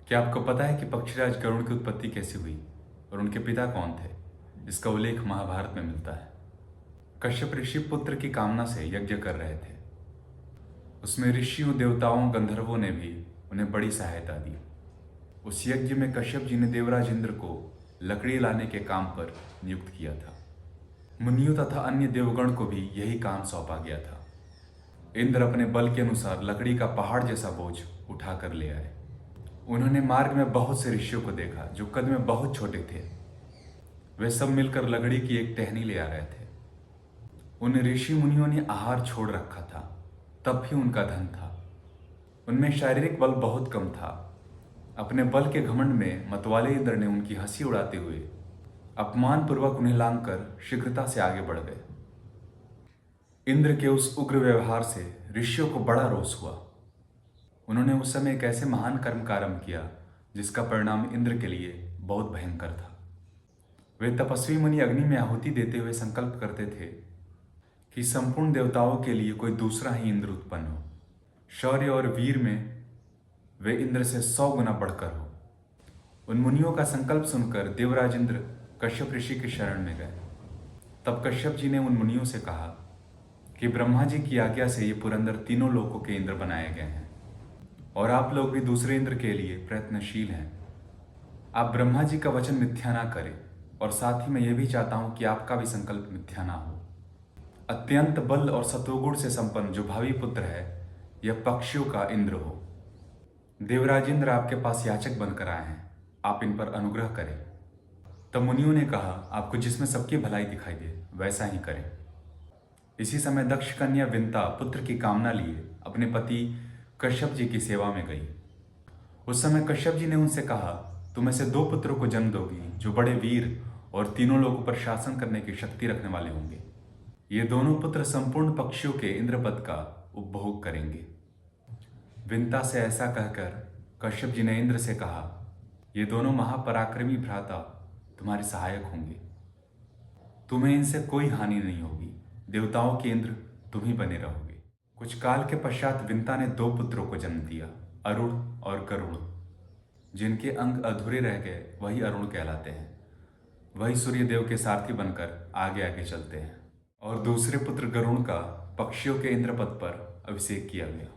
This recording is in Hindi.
क्या आपको पता है कि पक्षीराज गरुड़ की उत्पत्ति कैसे हुई और उनके पिता कौन थे? इसका उल्लेख महाभारत में मिलता है। कश्यप ऋषि पुत्र की कामना से यज्ञ कर रहे थे। उसमें ऋषियों, देवताओं, गंधर्वों ने भी उन्हें बड़ी सहायता दी। उस यज्ञ में कश्यप जी ने देवराज इंद्र को लकड़ी लाने के काम पर नियुक्त किया था। मुनियों तथा अन्य देवगण को भी यही काम सौंपा गया था। इंद्र अपने बल के अनुसार लकड़ी का पहाड़ जैसा बोझ उठा कर ले आए। उन्होंने मार्ग में बहुत से ऋषियों को देखा जो कद में बहुत छोटे थे। वे सब मिलकर लकड़ी की एक टहनी ले आ रहे थे। उन ऋषि मुनियों ने आहार छोड़ रखा था, तब भी उनका धन था। उनमें शारीरिक बल बहुत कम था। अपने बल के घमंड में मतवाले इंद्र ने उनकी हंसी उड़ाते हुए अपमानपूर्वक उन्हें लांघकर शीघ्रता से आगे बढ़ गए। इंद्र के उस उग्र व्यवहार से ऋषियों को बड़ा रोष हुआ। उन्होंने उस समय एक ऐसे महान कर्म का आरंभ किया जिसका परिणाम इंद्र के लिए बहुत भयंकर था। वे तपस्वी मुनि अग्नि में आहुति देते हुए संकल्प करते थे कि संपूर्ण देवताओं के लिए कोई दूसरा ही इंद्र उत्पन्न हो। शौर्य और वीर में वे इंद्र से 100 गुना बढ़कर हो। उन मुनियों का संकल्प सुनकर देवराज इंद्र कश्यप ऋषि की शरण में गए। तब कश्यप जी ने उन मुनियों से कहा कि ब्रह्मा जी की आज्ञा से ये पुरंदर तीनों लोकों के इंद्र बनाए गए हैं और आप लोग भी दूसरे इंद्र के लिए प्रयत्नशील हैं। आप ब्रह्मा जी का वचन मिथ्या ना करें और साथ ही मैं ये भी चाहता हूं कि आपका भी संकल्प मिथ्या ना हो। अत्यंत बल और सत्वगुण से संपन्न जो भावी पुत्र है यह पक्षियों का इंद्र हो। देवराज इंद्र आपके पास याचक बनकर आए हैं, आप इन पर अनुग्रह करें। तब मुनियों ने कहा, आपको जिसमें सबकी भलाई दिखाई दे वैसा ही करें। इसी समय दक्ष कन्या विंता पुत्र की कामना लिए अपने पति कश्यप जी की सेवा में गई। उस समय कश्यप जी ने उनसे कहा, तुम ऐसे 2 पुत्रों को जन्म दोगी जो बड़े वीर और तीनों लोगों पर शासन करने की शक्ति रखने वाले होंगे। ये दोनों पुत्र संपूर्ण पक्षियों के इंद्रपद का उपभोग करेंगे। विंता से ऐसा कहकर कश्यप जी ने इंद्र से कहा, ये दोनों महापराक्रमी भ्राता तुम्हारे सहायक होंगे। तुम्हें इनसे कोई हानि नहीं होगी। देवताओं के इंद्र तुम ही बने रहोगे। कुछ काल के पश्चात विंता ने 2 पुत्रों को जन्म दिया, अरुण और करुण। जिनके अंग अधूरे रह गए वही अरुण कहलाते हैं। वही सूर्यदेव के सारथी बनकर आगे आगे चलते हैं। और दूसरे पुत्र गरुण का पक्षियों के इंद्रपद पर अभिषेक किया गया।